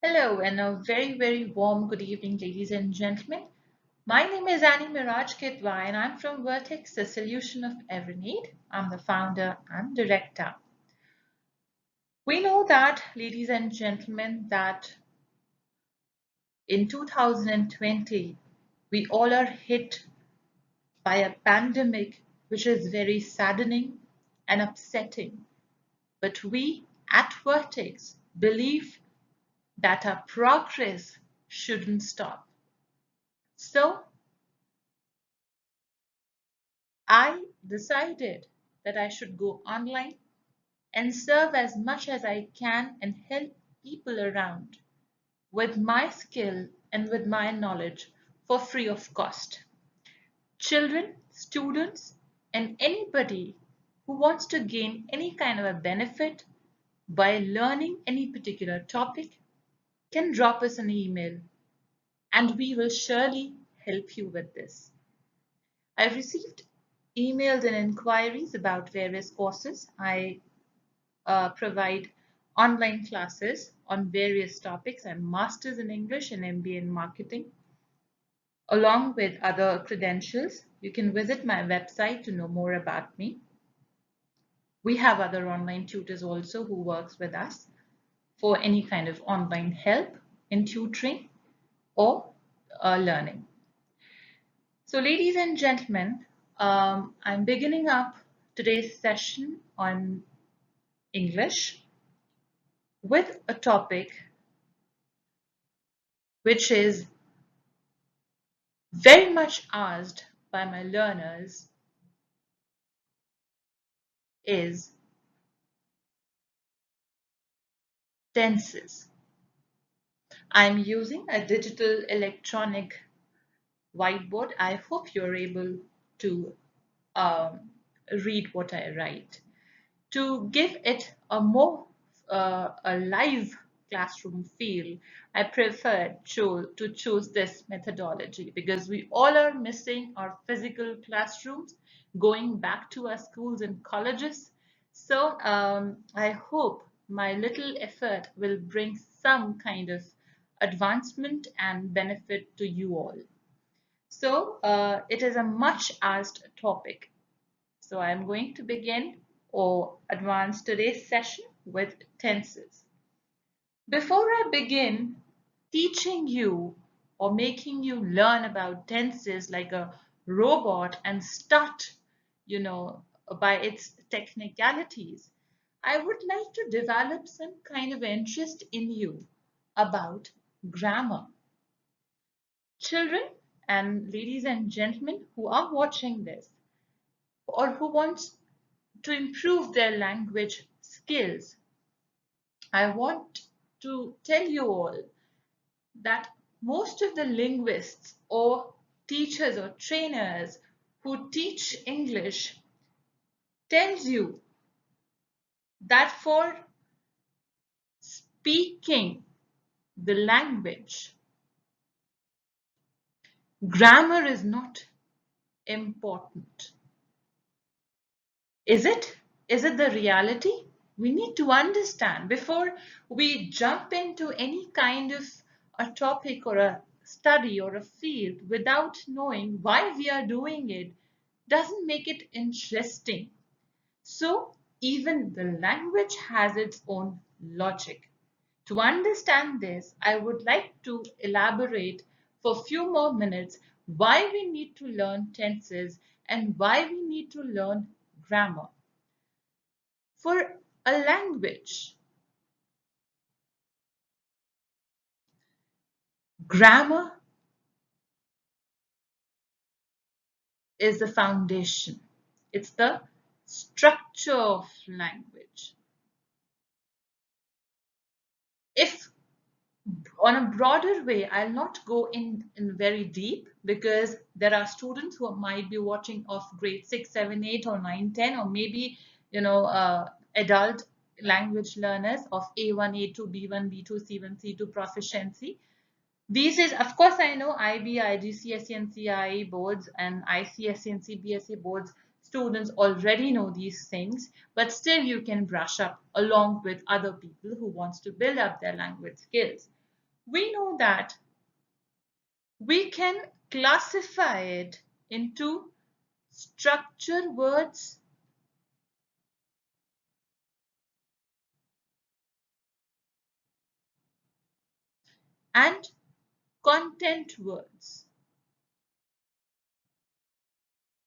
Hello and a very warm good evening, ladies and gentlemen. My name is Annie Miraj Kidwai and I'm from Vertex, the solution of every need. I'm the founder and director. We know that, ladies and gentlemen, that in 2020, we all are hit by a pandemic which is very saddening and upsetting. But we at Vertex believe that our progress shouldn't stop. So I decided that I should go online and serve as much as I can and help people around with my skill and with my knowledge for free of cost. Children, students, and anybody who wants to gain any kind of a benefit by learning any particular topic can drop us an email and we will surely help you with this. I received emails and inquiries about various courses. I provide online classes on various topics. I'm Masters in English and MBA in Marketing, along with other credentials. You can visit my website to know more about me. We have other online tutors also who works with us for any kind of online help in tutoring or learning. So, ladies and gentlemen, I'm beginning up today's session on English with a topic which is very much asked by my learners is tenses. I'm using a digital electronic whiteboard. I hope you're able to um, read what I write. To give it a more a live classroom feel, I prefer to choose this methodology because we all are missing our physical classrooms, going back to our schools and colleges. So I hope my little effort will bring some kind of advancement and benefit to you all. So it is a much asked topic. So I'm going to begin or advance today's session with tenses. Before I begin teaching you or making you learn about tenses like a robot and start, by its technicalities, I would like to develop some kind of interest in you about grammar. Children and ladies and gentlemen who are watching this or who want to improve their language skills, I want to tell you all that most of the linguists or teachers or trainers who teach English tells you that for speaking the language, grammar is not important. Is it? Is it the reality? We need to understand before we jump into any kind of a topic or a study or a field without knowing why we are doing it doesn't make it interesting. So even the language has its own logic. To understand this, I would like to elaborate for a few more minutes why we need to learn tenses and why we need to learn grammar. For a language, grammar is the foundation. It's the structure of language. If on a broader way, I'll not go in very deep because there are students who might be watching of grade 6, 7, 8 or 9, 10, or maybe, adult language learners of A1, A2, B1, B2, C1, C2 proficiency. These is, of course, I know IB, IGCSE and CIE boards and ICSE and CBSE boards students already know these things, but still you can brush up along with other people who wants to build up their language skills. We know that we can classify it into structure words and content words.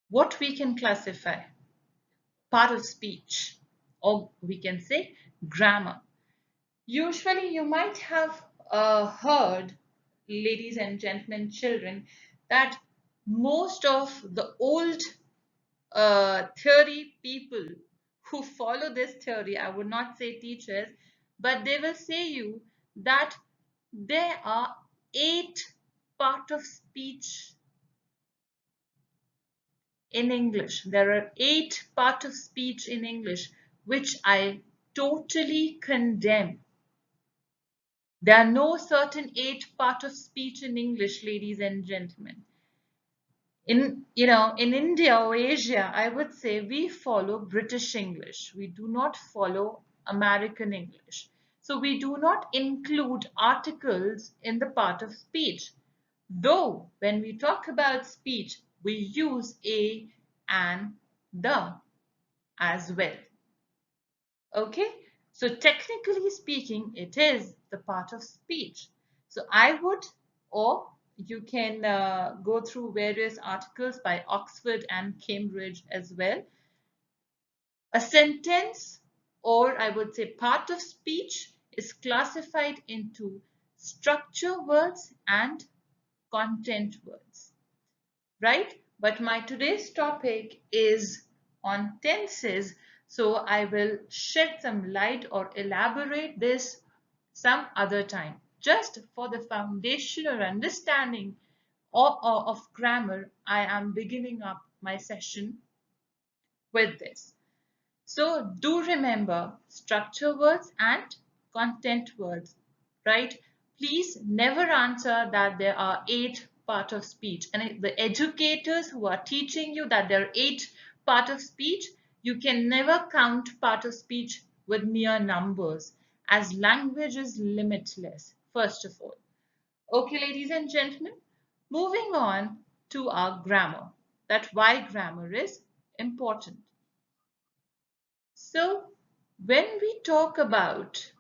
What we can classify? Part of speech, or we can say grammar. Usually you might have heard, ladies and gentlemen, children, that most of the old theory people who follow this theory, I would not say teachers, but they will say you that there are 8 part of speech in English. There are 8 part of speech in English, which I totally condemn. There are no certain 8 part of speech in English, ladies and gentlemen. In India or Asia, I would say we follow British English. We do not follow American English. So we do not include articles in the part of speech. Though when we talk about speech, we use a and the as well. Okay, so technically speaking, it is the part of speech. So I would, or you can go through various articles by Oxford and Cambridge as well. A sentence, or I would say part of speech, is classified into structure words and content words, right? But my today's topic is on tenses, so I will shed some light or elaborate this some other time. Just for the foundational understanding of grammar, I am beginning up my session with this. So do remember structure words and content words, right? Please never answer that there are 8 part of speech. And the educators who are teaching you that there are 8 part of speech, you can never count part of speech with mere numbers, as language is limitless, first of all. Okay, ladies and gentlemen, moving on to our grammar, that why grammar is important. So, when we talk about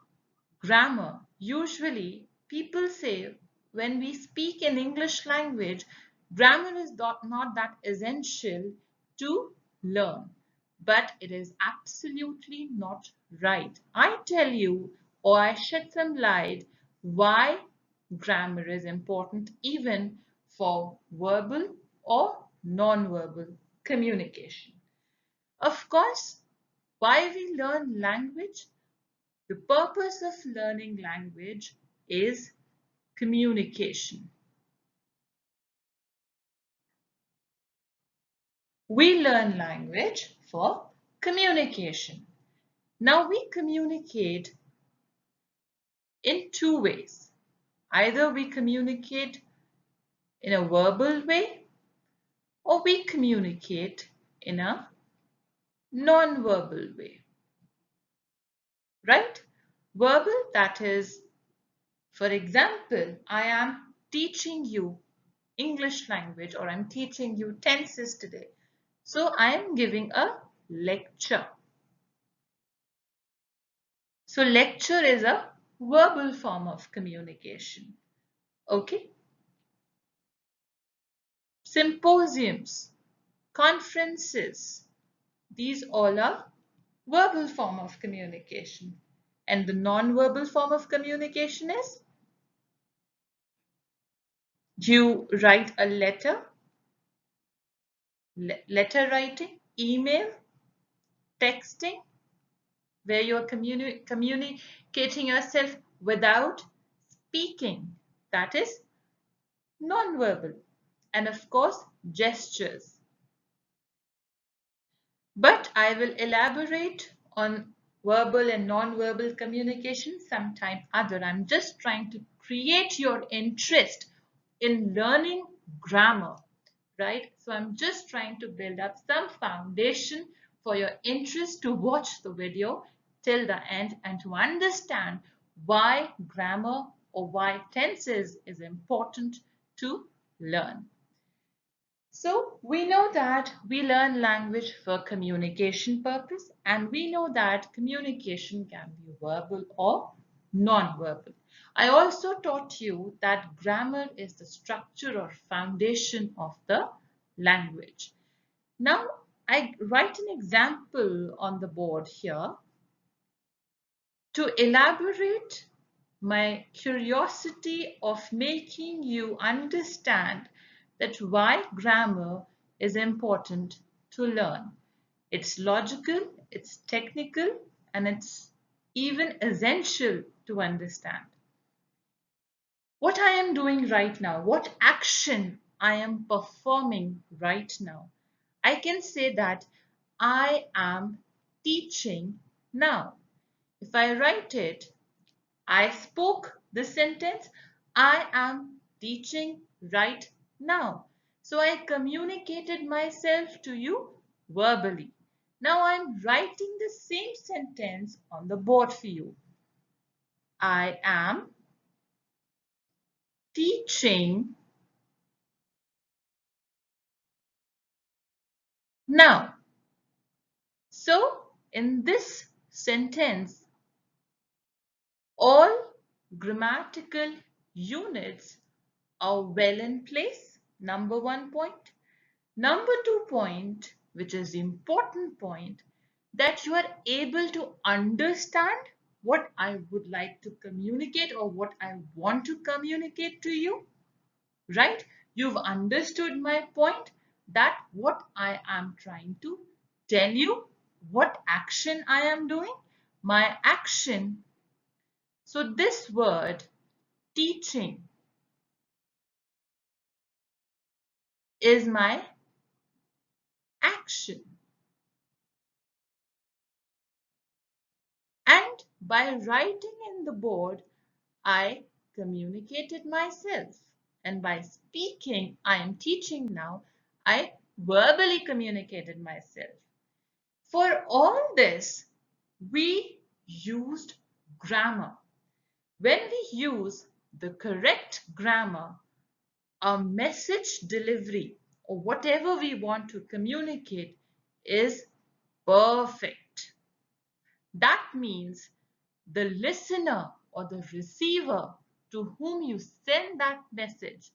grammar, usually people say when we speak in English language, grammar is not that essential to learn. But it is absolutely not right. I tell you, or I shed some light, why grammar is important even for verbal or non-verbal communication. Of course, why we learn language? The purpose of learning language is communication. We learn language for communication. Now we communicate in 2 ways. Either we communicate in a verbal way or we communicate in a non-verbal way. Right? Verbal, that is, for example, I am teaching you English language or I'm teaching you tenses today. So I am giving a lecture. So lecture is a verbal form of communication. Okay? Symposiums, conferences, these all are verbal form of communication. And the non-verbal form of communication is you write a letter, letter writing, email, texting, where you are communicating yourself without speaking. That is non-verbal. And of course, gestures. But I will elaborate on verbal and non-verbal communication sometime other. I'm just trying to create your interest in learning grammar, right? So I'm just trying to build up some foundation for your interest to watch the video till the end and to understand why grammar or why tenses is important to learn. So we know that we learn language for communication purpose, and we know that communication can be verbal or non-verbal. I also taught you that grammar is the structure or foundation of the language. Now I write an example on the board here to elaborate my curiosity of making you understand that why grammar is important to learn. It's logical, it's technical, and it's even essential to understand. What I am doing right now, what action I am performing right now, I can say that I am teaching now. If I write it, I spoke this sentence. I am teaching right now. So I communicated myself to you verbally. Now I'm writing the same sentence on the board for you. I am teaching now. So in this sentence, all grammatical units are well in place. Number one point. Number two point, which is the important point, that you are able to understand what I would like to communicate or what I want to communicate to you, right? You've understood my point that what I am trying to tell you, what action I am doing, my action. So this word teaching is my action. And by writing in the board, I communicated myself. And by speaking, I am teaching now, I verbally communicated myself. For all this, we used grammar. When we use the correct grammar, our message delivery or whatever we want to communicate is perfect. That means the listener or the receiver to whom you send that message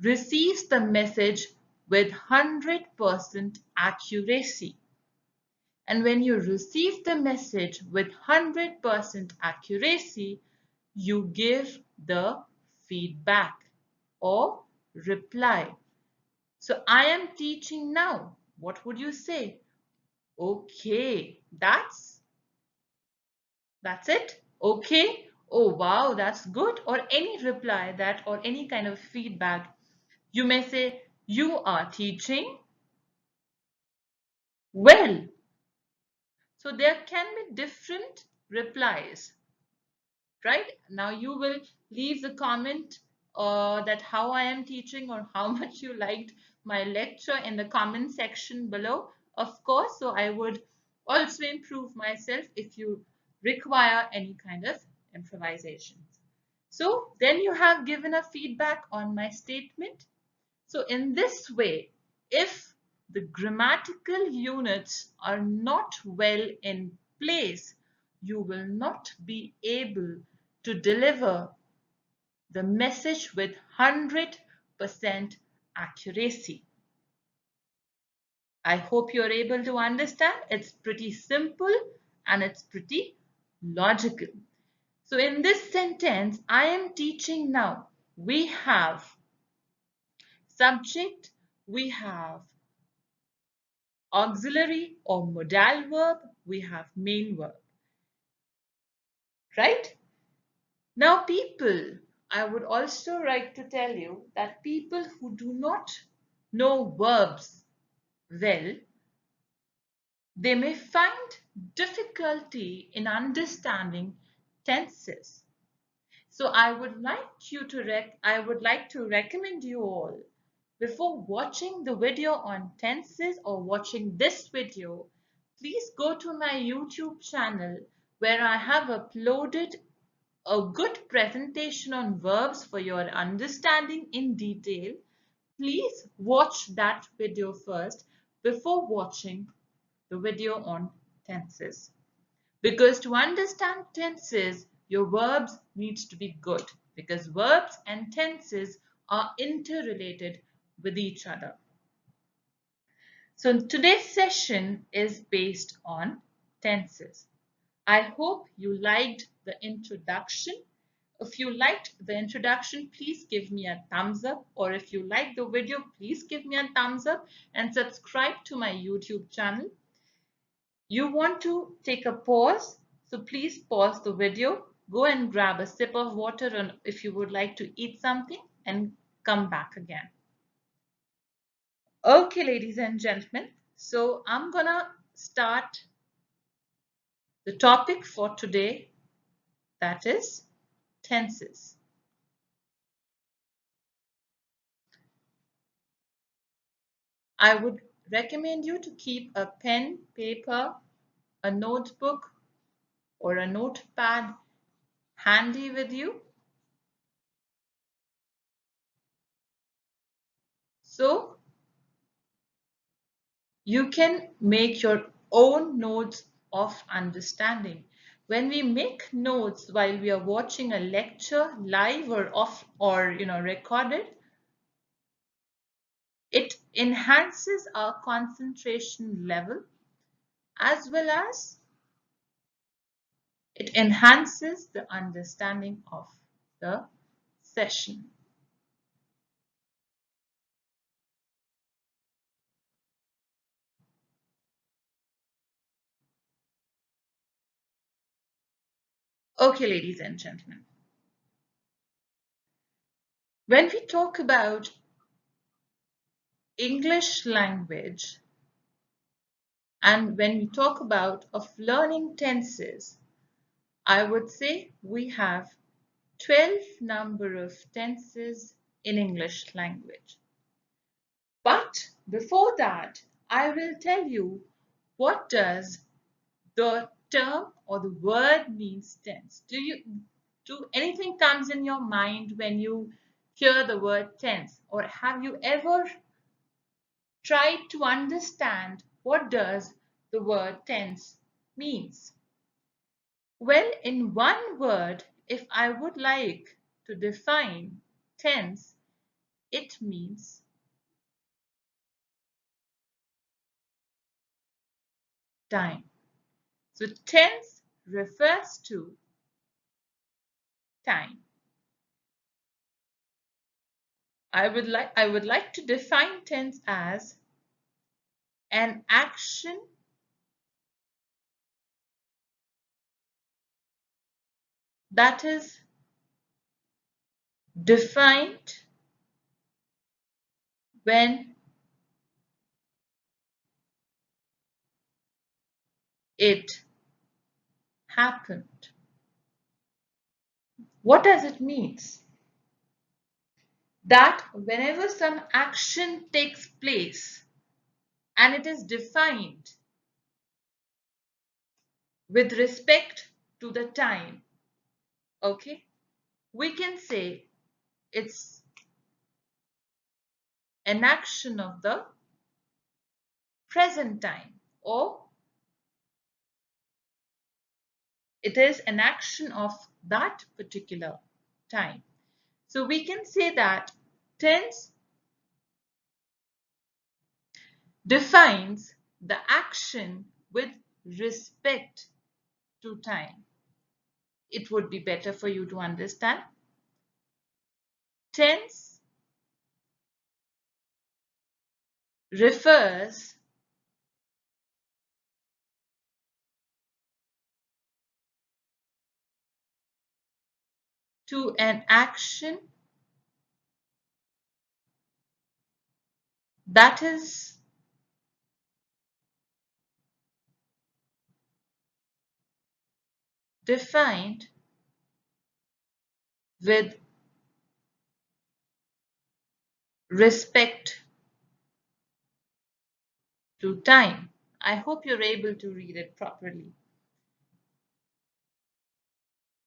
receives the message with 100% accuracy. And when you receive the message with 100% accuracy, you give the feedback or reply. So I am teaching now. What would you say? Okay, that's it. Okay. Oh, wow, that's good. Or any reply that or any kind of feedback. You may say, you are teaching well. So there can be different replies, right? Now you will leave the comment that how I am teaching or how much you liked my lecture in the comment section below, of course. So I would also improve myself if you require any kind of improvisations. So then you have given a feedback on my statement. So in this way, if the grammatical units are not well in place, you will not be able to deliver the message with 100% accuracy. I hope you're able to understand. It's pretty simple and it's pretty logical. So in this sentence, I am teaching now. We have subject, we have auxiliary or modal verb, we have main verb, right? Now people, I would also like to tell you that people who do not know verbs well, they may find difficulty in understanding tenses. So I would like to recommend you all before watching the video on tenses or watching this video, please go to my YouTube channel where I have uploaded a good presentation on verbs for your understanding in detail, please watch that video first before watching the video on tenses. Because to understand tenses, your verbs needs to be good because verbs and tenses are interrelated with each other. So today's session is based on tenses. I hope you liked the introduction. If you liked the introduction, please give me a thumbs up, or if you like the video, please give me a thumbs up and subscribe to my YouTube channel. You want to take a pause, so please pause the video, go and grab a sip of water, and if you would like to eat something, and come back again. Okay, ladies and gentlemen, so I'm gonna start the topic for today, that is tenses. I would recommend you to keep a pen, paper, a notebook, or a notepad handy with you. So you can make your own notes of understanding. When we make notes while we are watching a lecture live or off or recorded, it enhances our concentration level as well as it enhances the understanding of the session. Okay, ladies and gentlemen. When we talk about English language and when we talk about of learning tenses, I would say we have 12 number of tenses in English language. But before that, I will tell you what does the term or the word means tense. Do anything comes in your mind when you hear the word tense, or have you ever tried to understand what does the word tense means? Well, in one word, if I would like to define tense, it means time. So tense refers to time. I would like to define tense as an action that is defined when it happened. What does it mean? That whenever some action takes place and it is defined with respect to the time, okay, we can say it's an action of the present time, or it is an action of that particular time. So we can say that tense defines the action with respect to time. It would be better for you to understand. Tense refers to an action that is defined with respect to time. I hope you're able to read it properly.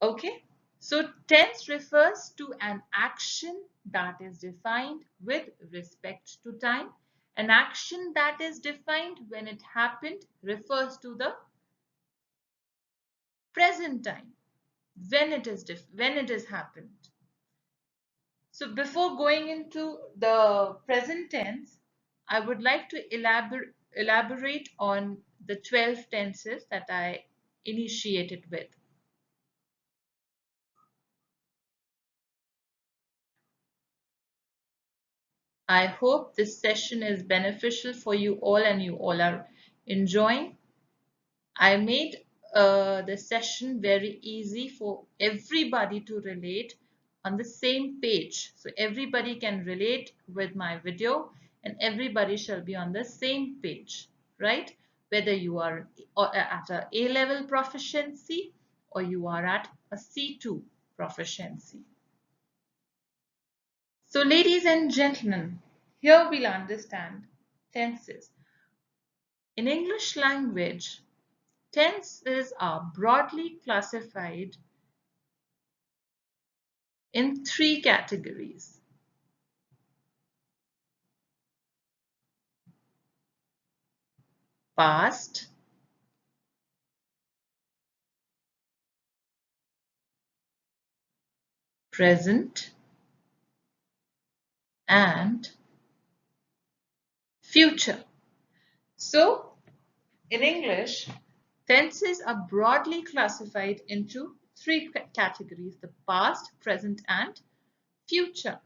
Okay, So tense refers to an action that is defined with respect to time. An action that is defined when it happened refers to the present time, when it has happened. So before going into the present tense, I would like to elaborate on the 12 tenses that I initiated with. I hope this session is beneficial for you all and you all are enjoying. I made the session very easy for everybody to relate on the same page. So everybody can relate with my video and everybody shall be on the same page, right? Whether you are at a A-level proficiency or you are at a C2 proficiency. So ladies and gentlemen, here we'll understand tenses. In English language, tenses are broadly classified in three categories: past, present, and future. So, in English, tenses are broadly classified into three categories: the past, present, and future.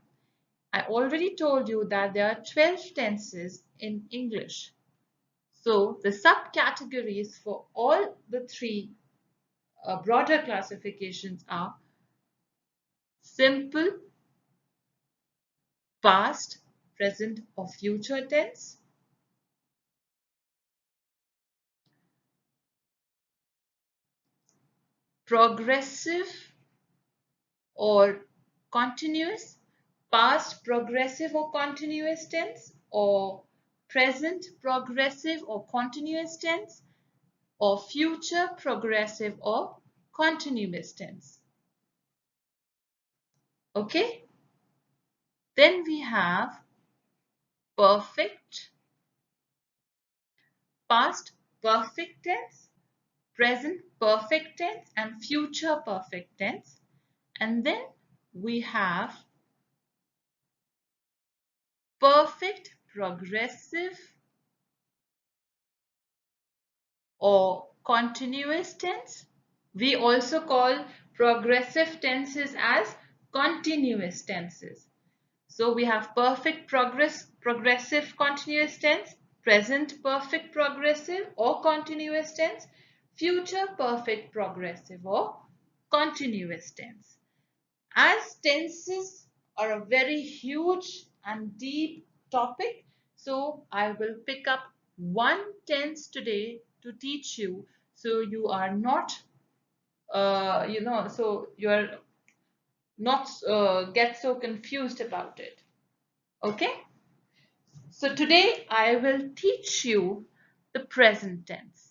I already told you that there are 12 tenses in English. So, the subcategories for all the three broader classifications are simple, past, present, or future tense, progressive or continuous, past progressive or continuous tense, or present progressive or continuous tense, or future progressive or continuous tense. Okay? Then we have perfect, past perfect tense, present perfect tense, and future perfect tense. And then we have perfect progressive or continuous tense. We also call progressive tenses as continuous tenses. So we have perfect progressive continuous tense, present perfect progressive or continuous tense, future perfect progressive or continuous tense. As tenses are a very huge and deep topic, so I will pick up one tense today to teach you, so you are not, so you're not get so confused about it. Okay? So today I will teach you the present tense.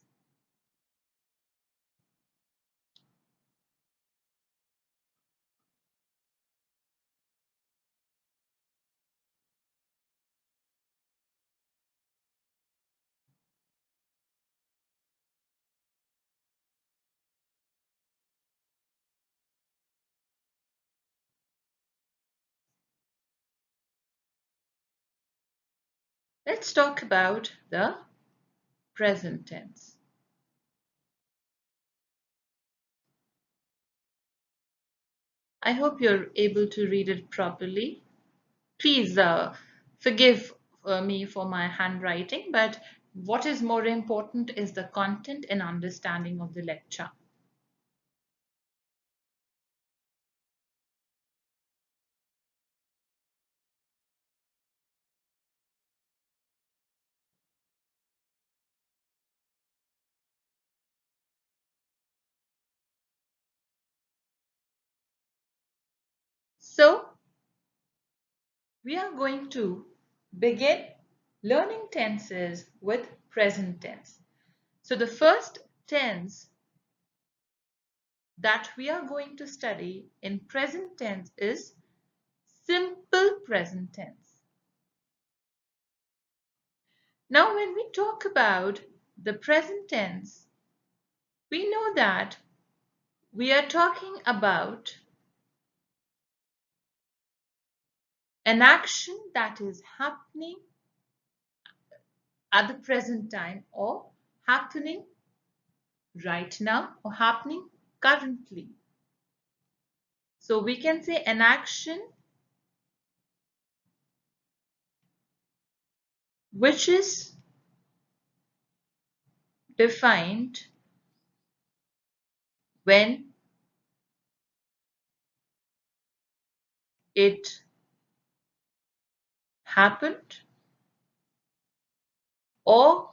Let's talk about the present tense. I hope you're able to read it properly. Please forgive me for my handwriting, but what is more important is the content and understanding of the lecture. So, we are going to begin learning tenses with present tense. So, the first tense that we are going to study in present tense is simple present tense. Now, when we talk about the present tense, we know that we are talking about an action that is happening at the present time or happening right now or happening currently. So we can say an action which is defined when it happened or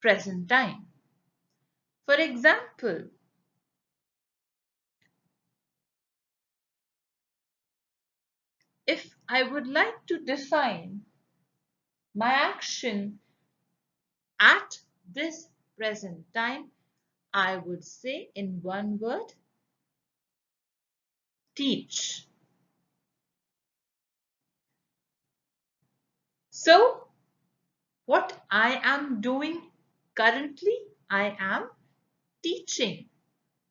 present time. For example, if I would like to define my action at this present time, I would say in one word, teach. So, what I am doing currently, I am teaching.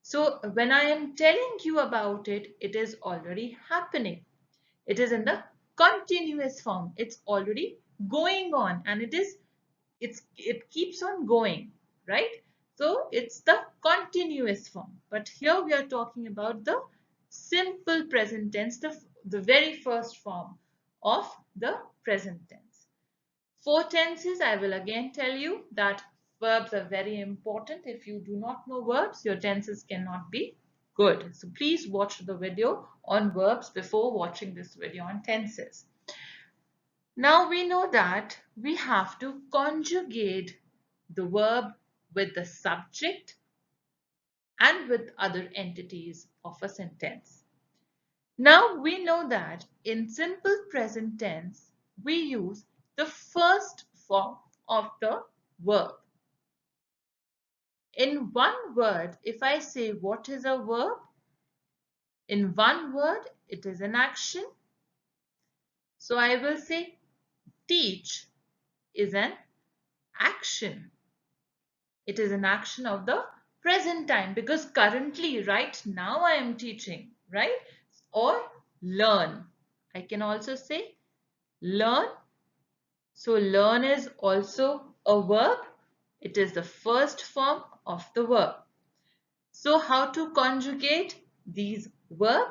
So, when I am telling you about it, it is already happening. It is in the continuous form. It's already going on and it keeps on going, right? So it's the continuous form. But here we are talking about the simple present tense, the very first form of the present tense. For tenses, I will again tell you that verbs are very important. If you do not know verbs, your tenses cannot be good. So please watch the video on verbs before watching this video on tenses. Now we know that we have to conjugate the verb with the subject and with other entities of a sentence. Now we know that in simple present tense, we use the first form of the verb. In one word, if I say what is a verb, in one word, it is an action. So I will say teach is an action. It is an action of the present time because currently, right now, I am teaching, right? Or learn. I can also say learn. So learn is also a verb. It is the first form of the verb. So how to conjugate these verb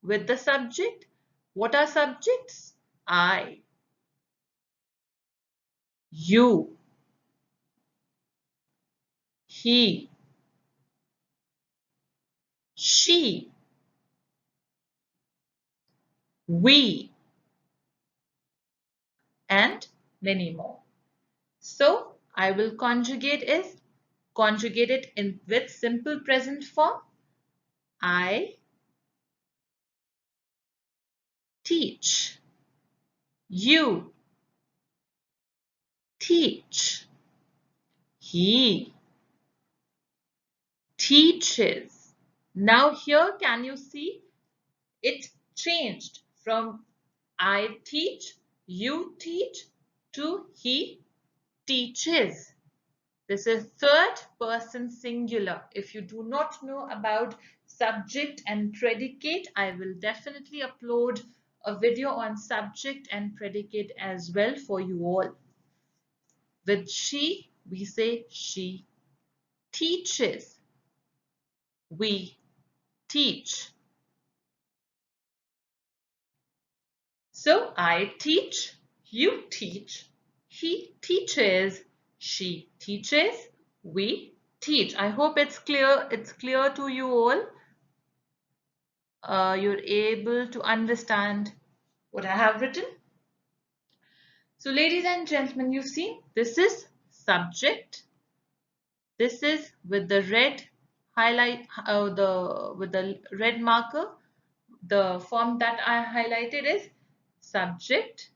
with the subject? What are subjects? I, you, he, she, we, and many more. So I will conjugate it in with simple present form. I teach. You teach. He teaches. Now here can you see it changed from I teach, you teach to he teaches. This is third person singular. If you do not know about subject and predicate, I will definitely upload a video on subject and predicate as well for you all. With she, we say she teaches. We teach. So I teach, you teach, he teaches, she teaches, we teach. I hope it's clear to you all. You're able to understand what I have written. So ladies and gentlemen, you've seen this is subject. This is with the red highlight, with the red marker. The form that I highlighted is subject.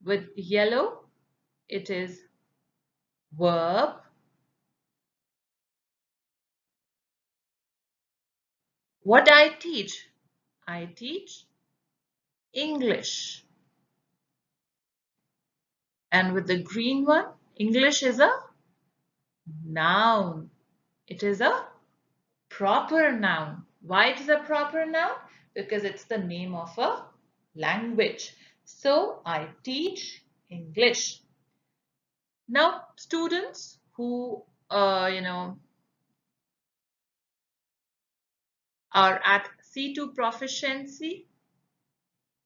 With yellow, it is verb. What I teach? I teach English. And with the green one, English is a noun. It is a proper noun. Why it is a proper noun? Because it's the name of a language. So I teach English. Now, students who are at C2 proficiency,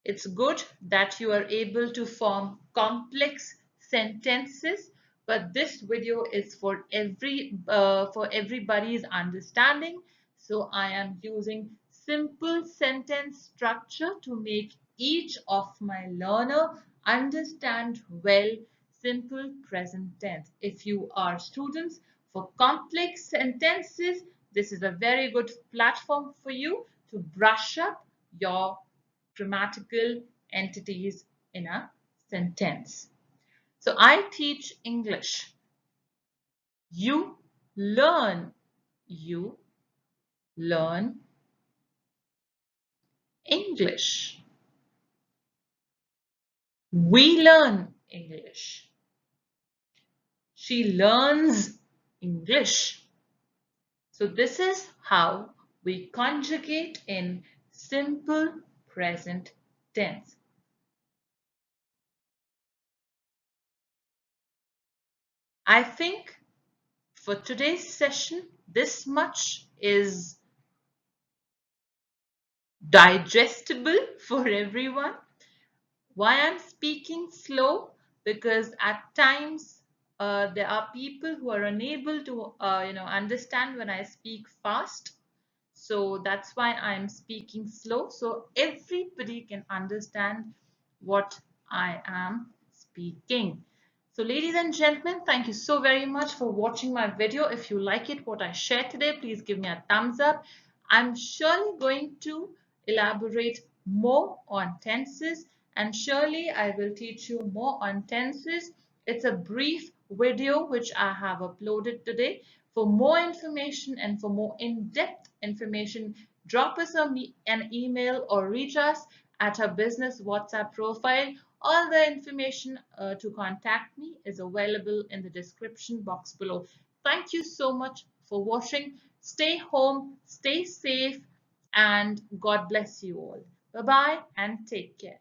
it's good that you are able to form complex sentences, but this video is for everybody's understanding. So I am using simple sentence structure to make each of my learner understand well simple present tense. If you are students for complex sentences, this is a very good platform for you to brush up your grammatical entities in a sentence. So I teach English. You learn. You learn English. We learn English. She learns English. So this is how we conjugate in simple present tense. I think for today's session, this much is digestible for everyone. Why I'm speaking slow? Because at times there are people who are unable to understand when I speak fast. So that's why I'm speaking slow, so everybody can understand what I am speaking. So ladies and gentlemen, thank you so very much for watching my video. If you like it, what I shared today, please give me a thumbs up. I'm surely going to elaborate more on tenses, and surely I will teach you more on tenses. It's a brief video which I have uploaded today. For more information and for more in-depth information, drop us an email or reach us at our business WhatsApp profile. All the information to contact me is available in the description box below. Thank you so much for watching. Stay home, stay safe, and God bless you all. Bye bye and take care.